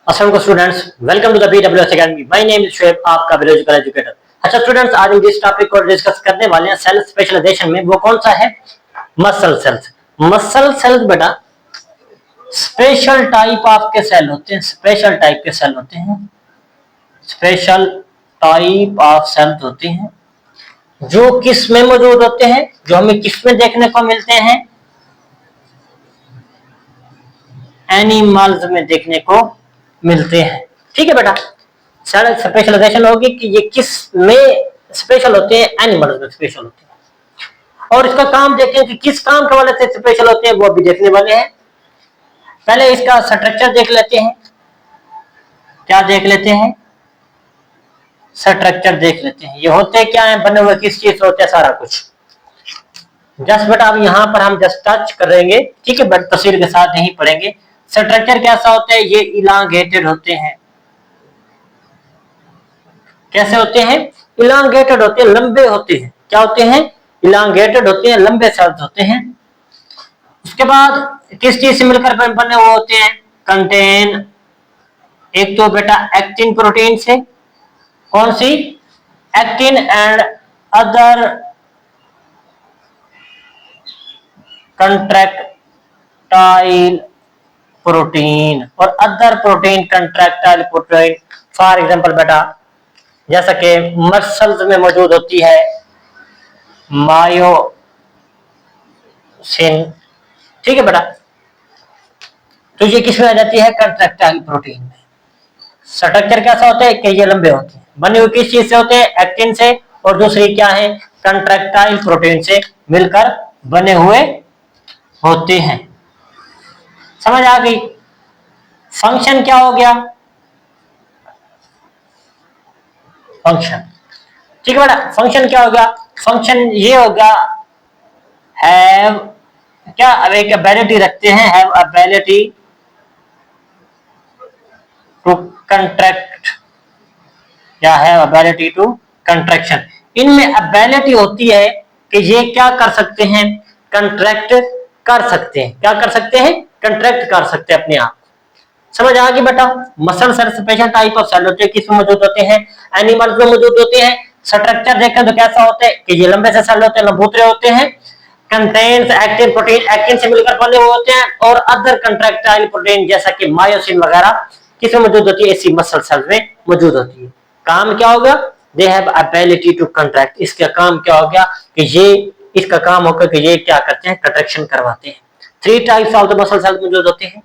अस्सलाम students, welcome to the BWS Academy। My name is Shoaib, आपका biological educator. अच्छा students, आज हम जिस टॉपिक को डिस्कस करने वाले हैं सेल स्पेशलाइजेशन में, वो कौन सा है? Muscle cells. मसल सेल्स बेटा स्पेशल टाइप ऑफ के सेल होते हैं, स्पेशल टाइप के सेल होते हैं, स्पेशल टाइप ऑफ सेल्स होते हैं जो किस में मौजूद होते हैं, जो हमें किस में देखने को मिलते हैं? एनिमल्स में देखने को मिलते हैं। ठीक है बेटा, सेल स्पेशलाइजेशन होगी कि ये किस में स्पेशल होते हैं, एनिमल्स में स्पेशल होते हैं। और इसका काम देखें कि किस काम के वाले से स्पेशल होते हैं, वो अभी देखने वाले हैं। पहले इसका स्ट्रक्चर देख लेते हैं। क्या देख लेते हैं? स्ट्रक्चर देख लेते हैं। ये होते क्या है, बने हुए किस चीज से होते हैं, सारा कुछ। जस्ट बेटा अब यहाँ पर हम जस्ट टच करेंगे, ठीक है, बट तस्वीर के साथ नहीं पढ़ेंगे। स्ट्रक्चर कैसा होता है? ये इलांगेटेड होते हैं। कैसे होते हैं? इलांगेटेड होते हैं, लंबे होते हैं। क्या होते हैं? इलांगेटेड होते हैं, लंबे सेल्स होते हैं। उसके बाद किस चीज से मिलकर बने हुए होते हैं? कंटेन, एक तो बेटा एक्टिन प्रोटीन से। कौन सी? Actin and other contractile protein, और other protein contractile protein. For example बेटा जैसा कि मसल्स में मौजूद होती है मायोसिन। ठीक है बेटा, तो ये किस में आ जाती है? कंट्रैक्टाइल प्रोटीन में। स्ट्रक्चर कैसा होता है कि ये लंबे होते हैं, बने हुए किस चीज से होते हैं? एक्टिन से, और दूसरी क्या है? कंट्रैक्टाइल प्रोटीन से मिलकर बने हुए होते हैं। समझ आ गई? फंक्शन क्या हो गया? फंक्शन, ठीक है बेटा, फंक्शन क्या होगा? फंक्शन ये होगा हैव, क्या अब एक एबिलिटी रखते हैं, हैव एबिलिटी टू कंट्रैक्ट, या हैव एबिलिटी टू कंट्रैक्शन। इनमें एबिलिटी होती है कि ये क्या कर सकते हैं? कंट्रैक्ट कर सकते हैं। क्या कर सकते हैं? कंट्रैक्ट कर सकते हैं अपने आप। समझ आ गई बेटा? Muscle cell special type of cell होते हैं, किसमें मौजूद होते हैं? एनिमल्स में मौजूद होते हैं। स्ट्रक्चर देखें तो कैसा होता है कि ये लंबे से सेल होते हैं, लंबूतरे होते हैं। कंटेन्स एक्टिन प्रोटीन, एक्टिन से मिलकर बने हुए होते हैं, और अदर कंट्रैक्टाइल प्रोटीन जैसा कि मायोसिन वगैरह किसमें मौजूद होती है? इसी मसल सेल में मौजूद होती है। काम क्या होगा? They have ability to contract. इसका काम क्या हो गया कि ये, इसका काम होगा कि ये क्या करते हैं? कंट्रैक्शन करवाते हैं। 3 types of the muscle cell मौजूद होते हैं।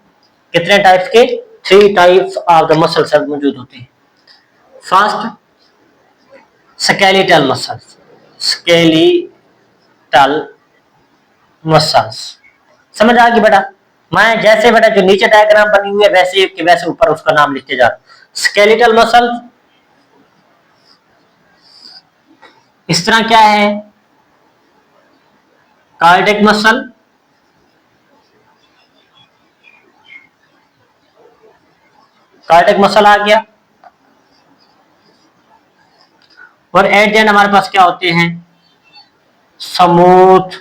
कितने टाइप्स के? 3 types of the muscle cell मौजूद होते हैं। First skeletal muscles, skeletal muscles. समझ आ गई बेटा? मैं जैसे बेटा जो नीचे डायग्राम बनी हुई है वैसे के वैसे ऊपर उसका नाम लिखते जा रहा हूं। स्केलेटल मसल इस तरह क्या है? कार्डियक मसल, कार्डियक मसल आ गया। और एट द एंड हमारे पास क्या होते हैं? Smooth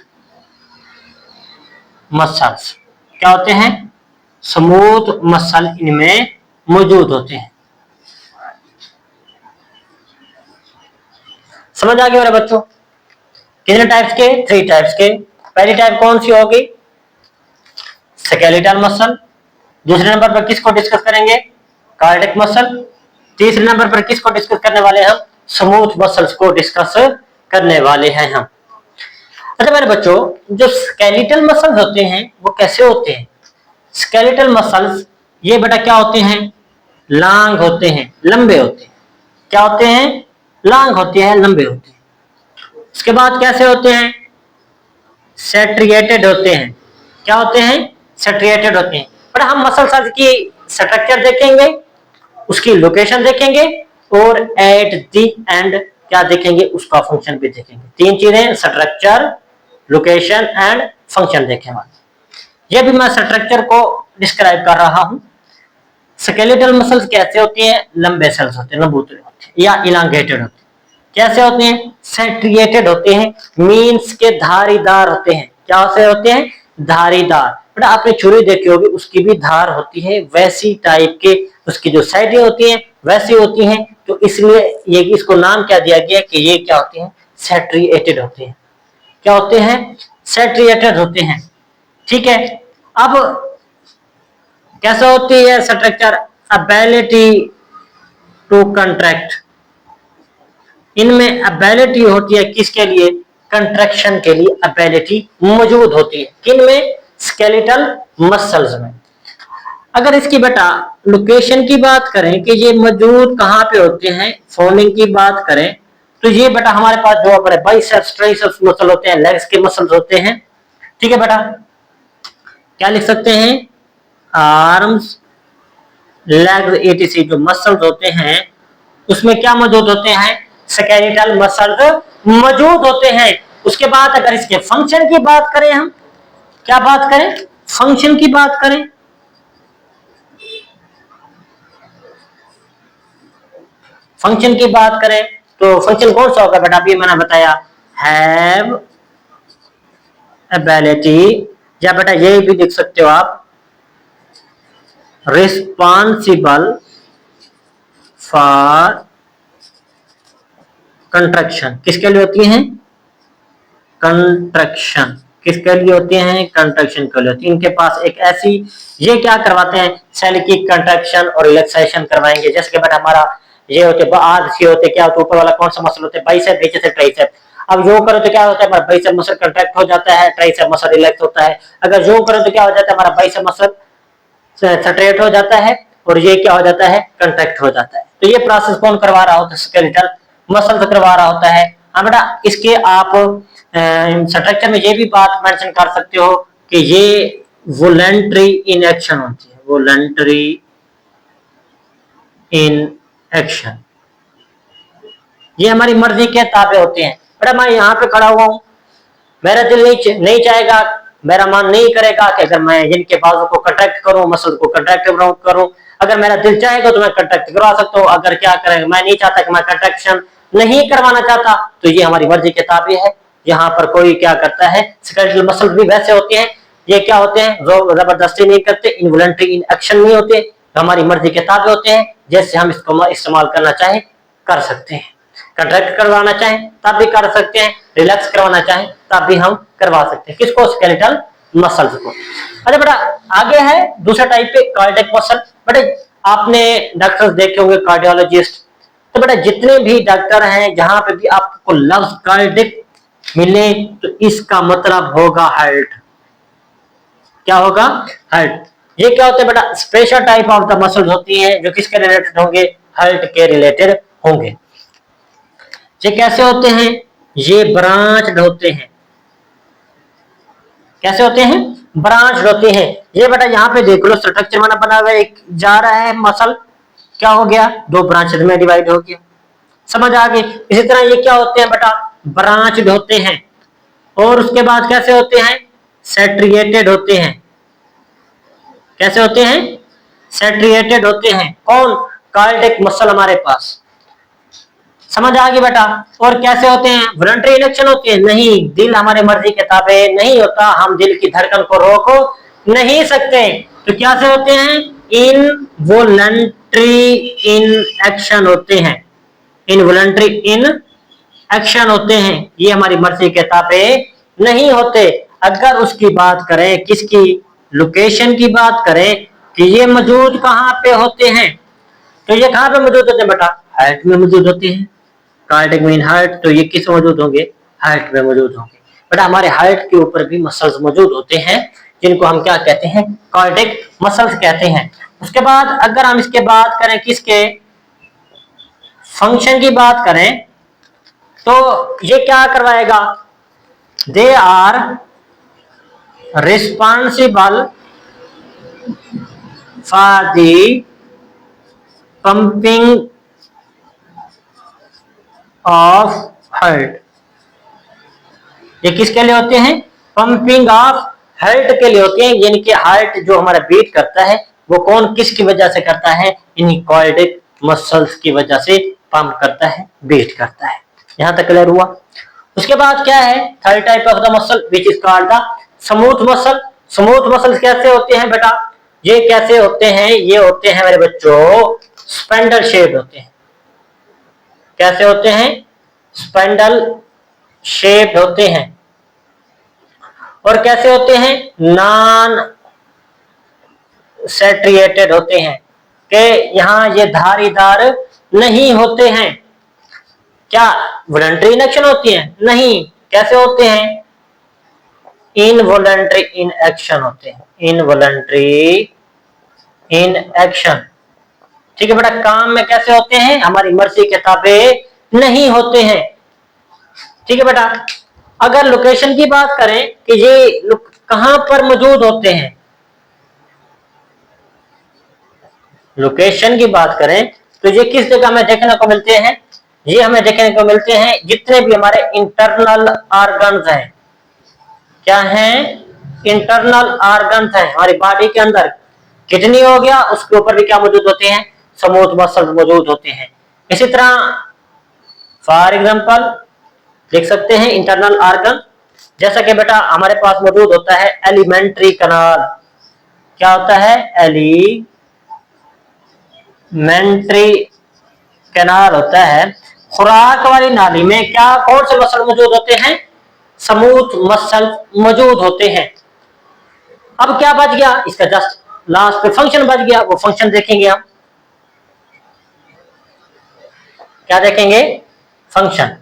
muscles. क्या होते हैं? स्मूथ मसल इनमें मौजूद होते हैं। समझ आ गया मेरे बच्चों? कितने टाइप्स के? 3 टाइप्स के। पहली टाइप कौन सी होगी? Skeletal muscle. दूसरे नंबर पर किसको डिस्कस करेंगे? Cardiac muscle. तीसरे नंबर पर किसको डिस्कस करने वाले हैं हम? स्मूथ मसल्स को डिस्कस करने वाले हैं हम। अच्छा मेरे बच्चों, जो स्केलेटल मसल्स होते हैं वो कैसे होते हैं? स्केलेटल मसल्स ये बेटा क्या होते हैं? लॉन्ग होते हैं, लंबे होते हैं। क्या होते हैं? लॉन्ग होते हैं, लंबे होते हैं। उसके बाद कैसे होते हैं? सेट्रिएटेड होते हैं। क्या होते हैं? सेट्रिएटेड होते हैं। बेटा हम मसल सेल्स की स्ट्रक्चर देखेंगे, उसकी लोकेशन देखेंगे, और एट द एंड क्या देखेंगे? उसका फंक्शन भी देखेंगे। 3 चीजें, स्ट्रक्चर, लोकेशन एंड फंक्शन देखेंगे। ये भी मैं स्ट्रक्चर को डिस्क्राइब कर रहा हूं। स्केलेटल मसल्स कैसे होती हैं? लंबे सेल्स होते हैं, लंबूतरे होते हैं, या इलांगेटेड होते हैं। कैसे होते हैं? सेट्रिएटेड होते हैं, मीन्स के धारीदार होते हैं। क्या से होते हैं? धारीदार। बेटा आपने छुरी देखी होगी, उसकी भी धार होती है, वैसी टाइप के उसकी जो साइडें होती हैं वैसी होती हैं। तो इसलिए ये इसको नाम क्या दिया गया कि ये क्या होते हैं, सेट्रिएटेड होते हैं। क्या होते हैं, सेट्रिएटेड होते हैं। ठीक है, अब कैसा होती है स्ट्रक्चर, एबिलिटी टू कंट्रैक्ट। इनमें एबिलिटी होती है किसके लिए, कंट्रैक्शन के लिए एबिलिटी मौजूद होती है। किन में, स्केलेटल मसल्स में। अगर इसकी बेटा लोकेशन की बात करें कि ये मौजूद कहां पे होते हैं, फोल्डिंग की बात करें तो ये बेटा हमारे पास जो अपने बाइसेप्स ट्राइसेप्स मसल होते हैं, लेग्स के मसल्स होते हैं। ठीक है बेटा, क्या लिख सकते हैं, आर्म्स लेग्स एटीसी जो मसल्स होते हैं उसमें क्या मौजूद होते हैं, स्केलेटल मसल्स मौजूद होते हैं। उसके बाद अगर इसके फंक्शन की बात करें, हम क्या बात करें, फंक्शन की बात करें, फंक्शन की बात करें तो फंक्शन कौन सा होगा बेटा, अभी मैंने बताया हैव एबिलिटी, या बेटा ये भी लिख सकते हो आप, रिस्पॉन्सिबल फॉर कंट्रैक्शन। किसके लिए होती हैं, कंट्रैक्शन किसके लिए होती हैं, कंट्रैक्शन के लिए होती है। इनके पास एक ऐसी, ये क्या करवाते हैं, सेल की कंट्रैक्शन और रिलैक्सेशन करवाएंगे। जैसे कि बेटा हमारा ये होते आरसी होते, क्या होते ऊपर वाला कौन सा मसल होते हैं, बाइसेप, नीचे से ट्राइसेप। अब जो करो तो क्या होता है, हमारा बाइसेप मसल कंट्रैक्ट हो जाता है, ट्राइसेप मसल रिलैक्स होता है। अगर जो करो तो क्या हो जाता है, हमारा बाइसेप मसल स्ट्रेट हो जाता है और ये क्या हो जाता है, कंट्रैक्ट हो जाता है। तो ये प्रोसेस कौन करवा रहा होता है, स्केलेटल मसल से करवा रहा होता है। हाँ बेटा, इसके आप स्ट्रक्चर में ये भी बात मेंशन कर सकते हो कि ये वॉलंटरी इन एक्शन होती है, वॉलंटरी इन एक्शन। ये हमारी मर्जी के ताबे होते हैं। बेटा मैं यहाँ पे खड़ा हुआ हूँ, मेरा दिल नहीं चाहेगा, मेरा मन नहीं करेगा कि अगर मैं जिनके बाजू को कंट्रैक्ट करूं, मसल को कंट्रैक्ट करूं। अगर मेरा दिल चाहेगा तो मैं कंट्रैक्ट करवा सकता हूं। अगर क्या करें, मैं नहीं चाहता कि मैं कंट्रैक्शन नहीं करवाना चाहता, तो ये हमारी मर्जी के ताबे है। यहाँ पर कोई क्या करता है, स्केलेटल मसल भी वैसे होते हैं, ये क्या होते हैं, जबरदस्ती नहीं करते, इनवॉलंटरी इन एक्शन नहीं होते, हमारी मर्जी के ताबे होते हैं। जैसे हम इसको इस्तेमाल करना चाहें कर सकते हैं, कंट्रैक्ट करवाना चाहें तब भी कर सकते हैं, रिलैक्स करवाना चाहें तब भी हम करवा सकते हैं। किसको, स्केलेटल मसल्स को। अच्छा बेटा आगे है दूसरा टाइप पे कार्डियक मसल। बेटा आपने डॉक्टर्स देखे होंगे, कार्डियोलॉजिस्ट। तो बेटा जितने भी डॉक्टर हैं, जहां पे भी आपको लफ्ज कार्डियक मिले तो इसका मतलब होगा हार्ट। क्या होगा, हार्ट। ये क्या होता है बेटा, special type of the muscles होती हैं जो किसके रिलेटेड होंगे, हार्ट के रिलेटेड होंगे। ये कैसे होते हैं, ये ब्रांच होते हैं। कैसे होते हैं, ब्रांच होते हैं। ये बेटा यहाँ पे देख लो, स्ट्रक्चर मैंने बना हुआ है, एक जा रहा है मसल, क्या हो गया, दो ब्रांचेस में डिवाइड हो गया, समझ आ गई। इसी तरह ये क्या होते हैं बेटा, ब्रांच होते हैं। और उसके बाद कैसे होते हैं, सेट्रिएटेड होते हैं। कैसे होते हैं, सेट्रिएटेड होते हैं। कौन, कार्डियक मसल हमारे पास, समझ आ गई बेटा। और कैसे होते हैं, वॉलंटरी इनेक्शन होते हैं, नहीं, दिल हमारे मर्जी के ताबे नहीं होता, हम दिल की धड़कन को रोक नहीं सकते। तो क्या से होते हैं, इन वॉलंटरी इन एक्शन होते हैं, इन वॉलंटरी इन एक्शन होते हैं। ये हमारी मर्जी के ताबे नहीं होते। अगर उसकी बात करें, किसकी, लोकेशन की बात करें कि ये मौजूद कहां पे होते हैं, तो ये कहां पे मौजूद होते हैं बेटा, हार्ट में मौजूद होते हैं। कार्डियक मीन हार्ट, तो ये किस मौजूद होंगे, हार्ट में मौजूद होंगे। बेटा हमारे हार्ट के ऊपर भी मसल्स मौजूद होते हैं, जिनको हम क्या कहते हैं, कार्डियक मसल्स कहते हैं। उसके बाद अगर हम इसके बात करें, किसके, फंक्शन की बात करें, तो ये क्या करवाएगा, they are responsible for the pumping of heart. ये किसके लिए होते हैं, पंपिंग ऑफ हार्ट के लिए होते हैं। यानी कि हार्ट जो हमारा बीट करता है वो कौन, किसकी वजह से करता है, इन्हीं कार्डियक मसल्स की वजह से पंप करता है, बीट करता है। यहां तक क्लियर हुआ। उसके बाद क्या है, third type of the muscle which is called the smooth muscle. Smooth muscle कैसे होते हैं बेटा, ये कैसे होते हैं, ये होते हैं मेरे बच्चों स्पेंडल शेप होते हैं। कैसे होते हैं, स्पेंडल शेप होते हैं। और कैसे होते हैं, नॉन सेट्रिएटेड होते हैं, कि यहां ये धारीदार नहीं होते हैं। क्या वॉलंटरी इनएक्शन होती है, नहीं। कैसे होते हैं, इनवॉलंटरी इनएक्शन होते हैं, इनवॉलंटरी इन एक्शन। ठीक है बेटा, काम में कैसे होते हैं, हमारी मर्जी के ताबे नहीं होते हैं। ठीक है बेटा, अगर लोकेशन की बात करें कि ये कहां पर मौजूद होते हैं, लोकेशन की बात करें तो ये किस जगह में देखने को मिलते हैं, ये हमें देखने को मिलते हैं जितने भी हमारे इंटरनल ऑर्गन्स हैं। क्या हैं, इंटरनल ऑर्गन्स हैं हमारी बॉडी के अंदर। किडनी हो गया, उसके ऊपर भी क्या मौजूद होते हैं, स्मूथ मसल्स मौजूद होते हैं। इसी तरह फॉर एग्जांपल देख सकते हैं इंटरनल ऑर्गन, जैसा कि बेटा हमारे पास मौजूद होता है एलिमेंट्री कैनाल। क्या होता है, एलिमेंट्री कैनाल होता है। खुराक वाली नाली में क्या कौन से मसल मौजूद होते हैं, स्मूथ मसल मौजूद होते हैं। अब क्या बच गया, इसका जस्ट लास्ट पे फंक्शन बच गया, वो फंक्शन देखेंगे हम। क्या देखेंगे, फंक्शन।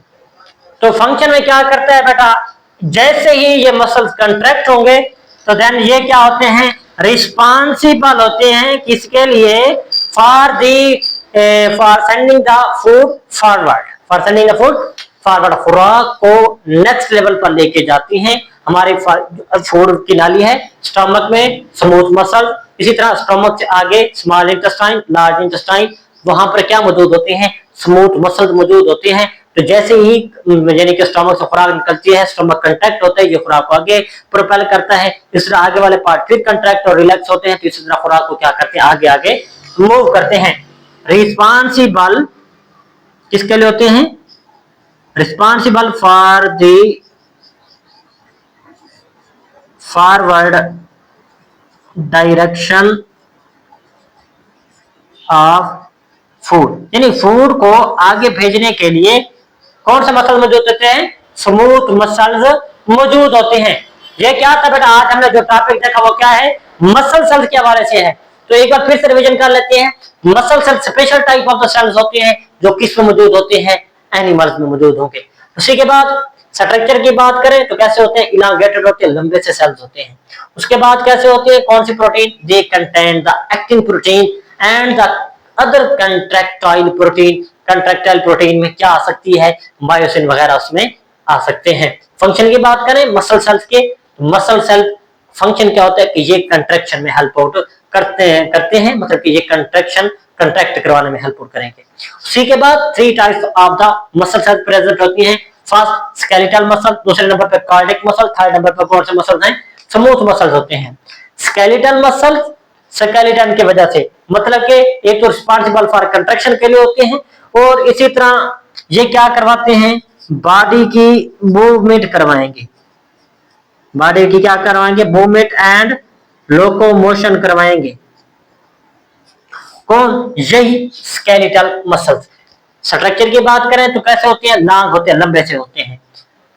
तो फंक्शन में क्या करता है बेटा, जैसे ही ये मसल्स कंट्रैक्ट होंगे तो देन ये क्या होते हैं, रिस्पॉन्सिबल होते हैं किसके लिए, for the for sending the food forward, for sending the food forward. खुराक को नेक्स्ट लेवल पर लेके जाती हैं। हमारी फूड की नाली है स्टमक में, स्मूथ मसल। इसी तरह स्टमक से आगे स्मॉल इंटेस्टाइन, लार्ज इंटेस्टाइन, वहां पर क्या मौजूद होते हैं, स्मूथ मसल मौजूद होते हैं। तो जैसे ही यानी कि स्टमक से खुराक निकलती है, स्टमक कंट्रैक्ट होता है, ये खुराक को आगे प्रोपेल करता है। इस तरह आगे वाले पार्ट फिर कंट्रैक्ट और रिलैक्स होते हैं, तो इसी तरह खुराक को क्या करते हैं, आगे आगे मूव करते हैं। रिस्पॉन्सिबल किसके लिए होते हैं, responsible for the forward direction of food, यानी फूड को आगे भेजने के लिए कौन से मसल मौजूद होते हैं, स्मूथ मसल्स मौजूद होते हैं। ये क्या था बेटा, आज हमने जो टॉपिक देखा वो क्या है, मसल सेल्स के हवाले से है। तो एक बार फिर से रिवीजन कर लेते हैं। Muscle cells special type of the cells होते हैं जो किस में मौजूद होते हैं, एनिमल्स में मौजूद होंगे। उसी के बाद स्ट्रक्चर की बात करें तो कैसे होते हैं, इलांगेटेड होते हैं, लंबे से सेल्स होते हैं। उसके बाद कैसे होते हैं, कौन सी protein, they contain the actin protein and the other contractile protein. Contractile protein में क्या आ सकती है, मायोसिन वगैरह उसमें आ सकते हैं। फंक्शन की बात करें मसल सेल्स के, मसल सेल फंक्शन क्या होता है कि ये कंट्रैक्शन में हेल्प आउट करते हैं, मतलब कि ये कंट्रैक्शन कंट्रैक्ट करवाने में हेल्प आउट करेंगे। उसी के बाद 3 types of the muscle cell present होती हैं। फर्स्ट स्केलेटल मसल, दूसरे नंबर पे कार्डियक मसल, थर्ड नंबर पे कौन से मसल हैं, स्मूथ मसल्स होते हैं। स्केलेटल मसल स्केलेटन की वजह से, मतलब कि एक तो रिस्पॉन्सिबल फॉर कंट्रैक्शन के लिए होते हैं, और इसी तरह ये क्या करवाते हैं, बॉडी की मूवमेंट करवाएंगे, बॉडी की क्या करवाएंगे, मूवमेंट एंड लोकोमोशन करवाएंगे। कौन, यही स्केलेटल मसल्स। स्ट्रक्चर की बात करें तो कैसे होते हैं, लॉन्ग होते हैं, लंबे से होते हैं।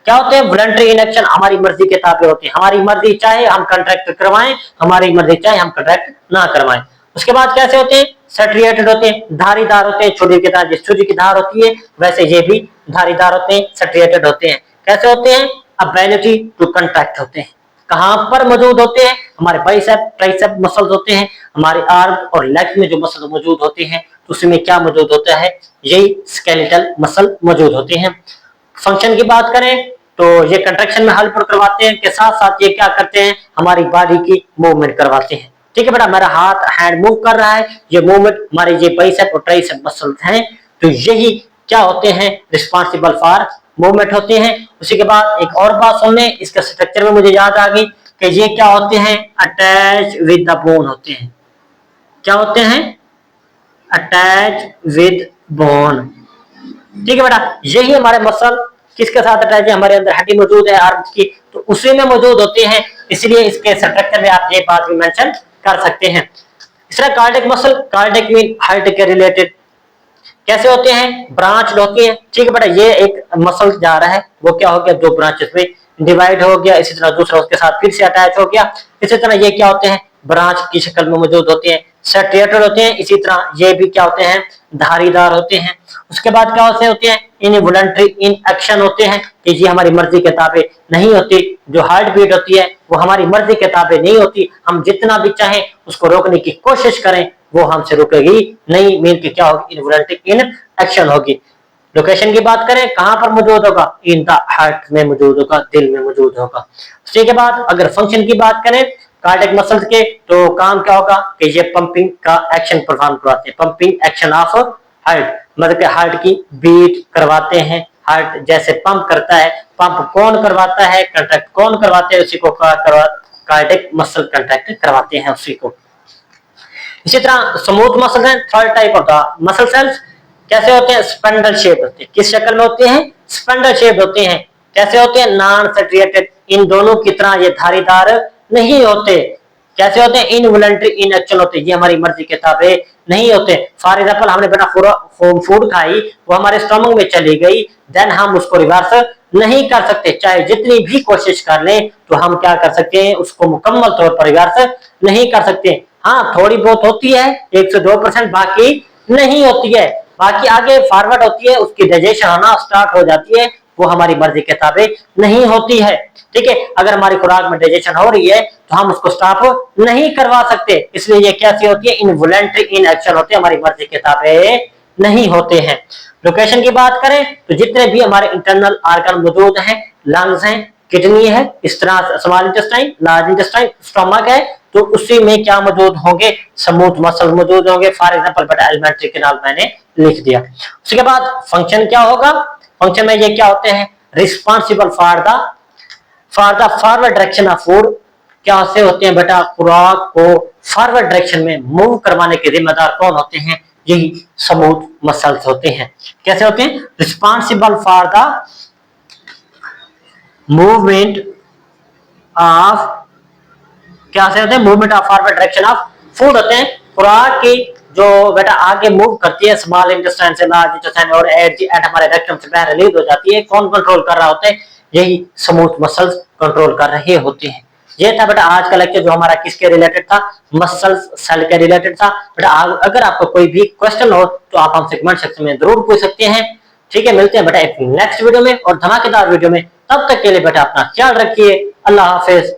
क्या होते हैं, वॉलंटरी इनएक्शन, हमारी मर्जी के ताबे होते हैं। हमारी मर्जी चाहे हम कंट्रैक्ट करवाएं, हमारी मर्जी चाहे हम कंट्रैक्ट ना करवाएं। उसके बाद कैसे होते हैं, सेट्रिएटेड होते हैं, धारीदार होते हैं। छुरी की धार, जिस छुरी की धार होती है वैसे ये भी धारीदार होते हैं, सेट्रिएटेड होते हैं। कैसे होते हैं, एबिलिटी टू कंट्रैक्ट होते हैं। कहां पर मौजूद होते हैं, हमारे बाइसेप ट्राइसेप मसल्स होते हैं। हमारे आर्म और लेग में जो मसल मौजूद होते हैं तो उसमें क्या मौजूद होता है, यही स्केलेटल मसल मौजूद होते हैं। फंक्शन की बात करें तो ये कंट्रैक्शन में हेल्प करवाते हैं, के साथ साथ ये क्या करते हैं, हमारी बॉडी की मूवमेंट करवाते हैं। ठीक है बेटा, मेरा हाथ हैंड मूव कर रहा है, ये मूवमेंट हमारे ये बाइसेप और ट्राइसेप मसल्स हैं, तो यही क्या होते हैं, रिस्पॉन्सिबल फॉर मूवमेंट होते हैं। उसी के बाद एक और बात सुन लें, इसके स्ट्रक्चर में मुझे याद आ गई कि ये क्या होते हैं, अटैच विद द बोन होते हैं। क्या होते हैं, अटैच विद बोन। ठीक है बेटा, यही हमारे मसल किसके साथ अटैच है, हमारे अंदर हड्डी मौजूद है आर्म की, तो उसी में मौजूद होते हैं, इसलिए इसके स्ट्रक्चर में आप ये बात भी मेंशन कर सकते हैं। इस तरह cardiac muscle, cardiac mean heart के रिलेटेड, कैसे होते हैं, ब्रांच होती है। ठीक है बेटा, ये एक मसल जा रहा है, वो क्या हो गया, दो ब्रांचेस में डिवाइड हो गया, इसी तरह दूसरा उसके साथ फिर से अटैच हो गया। इसी तरह ये क्या होते हैं, ब्रांच की शक्ल में मौजूद होते हैं, सेट्रिएटेड होते हैं। इसी तरह ये भी क्या होते हैं, धारीदार होते हैं। उसके बाद क्या होते हैं, इनवॉलंटरी इन एक्शन होते हैं, कि ये हमारी मर्जी के ताबे नहीं होती। जो हार्ट बीट होती है वो हमारी मर्जी के ताबे नहीं होती, हम जितना भी चाहें उसको रोकने की कोशिश करें वो हमसे रुकेगी नहीं, मीन की क्या होगी, इनवॉलंटरी इन एक्शन होगी। लोकेशन की बात करें, कहां पर मौजूद होगा, इन द हार्ट में मौजूद होगा, दिल में मौजूद होगा। उसके बाद अगर फंक्शन की बात करें कार्डियक मसल्स के, तो काम क्या होगा कि ये पंपिंग का एक्शन परफॉर्म करवाते हैं, पंपिंग एक्शन ऑफ हार्ट, मतलब कि हार्ट की बीट करवाते हैं। हार्ट जैसे पंप करता है, पंप कौन करवाता है, कंट्रैक्ट कौन करवाते हैं, उसी को कार्डियक मसल कंट्रैक्ट करवाते हैं उसी को। इसी तरह स्मूथ मसल है, third type of the muscle cells, कैसे होते हैं, स्पेंडल शेप होते हैं। किस शक्ल में होते हैं, स्पेंडल शेप होते हैं। कैसे होते हैं, नॉन सेट्रिएटेड, इन दोनों की तरह ये धारीदार नहीं होते। कैसे होते हैं, इनवॉलंटरी इन एक्शन होते हैं, ये हमारी मर्जी के ताबे नहीं होते। फॉर एग्जाम्पल, हमने बेटा होम फूड खाई, वो हमारे स्टमक में चली गई, देन हम उसको रिवर्स नहीं कर सकते, चाहे जितनी भी कोशिश कर लें, तो हम क्या कर सकते हैं, उसको मुकम्मल तौर पर रिवर्स नहीं कर सकते। हाँ, थोड़ी बहुत होती है, 1 से 2%, बाकी नहीं होती है। बाकी आगे फॉरवर्ड होती है, उसकी डाइजेशन होना स्टार्ट हो जाती है, वो हमारी मर्जी के ताबे नहीं होती है। ठीक है, अगर हमारी खुराक में डाइजेशन हो रही है तो हम उसको स्टॉप नहीं करवा सकते, इसलिए ये कैसी होती है, इनवॉलंटरी इन एक्शन होते हैं, हमारी मर्जी के ताबे नहीं होते हैं। लोकेशन की बात करें तो जितने भी हमारे इंटरनल ऑर्गन मौजूद हैं, लंग्स हैं, किडनी है, इस तरह small intestine, large intestine, stomach है, तो उसी में क्या मौजूद होंगे, स्मूथ मसल मौजूद होंगे। फॉर एग्जांपल बेटा एलिमेंट्री कैनाल मैंने लिख दिया। उसके बाद फंक्शन क्या होगा, फंक्शन में ये क्या होते हैं, responsible for the forward direction of food, क्या से होते हैं बेटा, खुराक को फॉरवर्ड डायरेक्शन में मूव करवाने के जिम्मेदार कौन होते हैं, यही स्मूथ मसल्स होते हैं। कैसे होते हैं, responsible for the movement of, क्या से होते हैं, movement of forward direction of food होते हैं, खुराक की जो बेटा आगे मूव करती है स्मॉल इंटेस्टाइन से लार्ज इंटेस्टाइन और एट हमारे रेक्टम से बाहर रिलीज हो जाती है, कौन कंट्रोल कर रहा होता है, यही स्मूथ मसल्स कंट्रोल कर रहे होते हैं। ये था बेटा आज का लेक्चर, जो हमारा किसके रिलेटेड था, मसल्स सेल के रिलेटेड था। बेटा अगर आपको कोई भी क्वेश्चन हो तो आप हमसे कमेंट सेक्शन में जरूर पूछ सकते हैं। ठीक है, मिलते हैं बेटा एक नेक्स्ट वीडियो में और धमाकेदार वीडियो में, तब तक के लिए बेटा अपना ख्याल रखिए, अल्लाह हाफिज।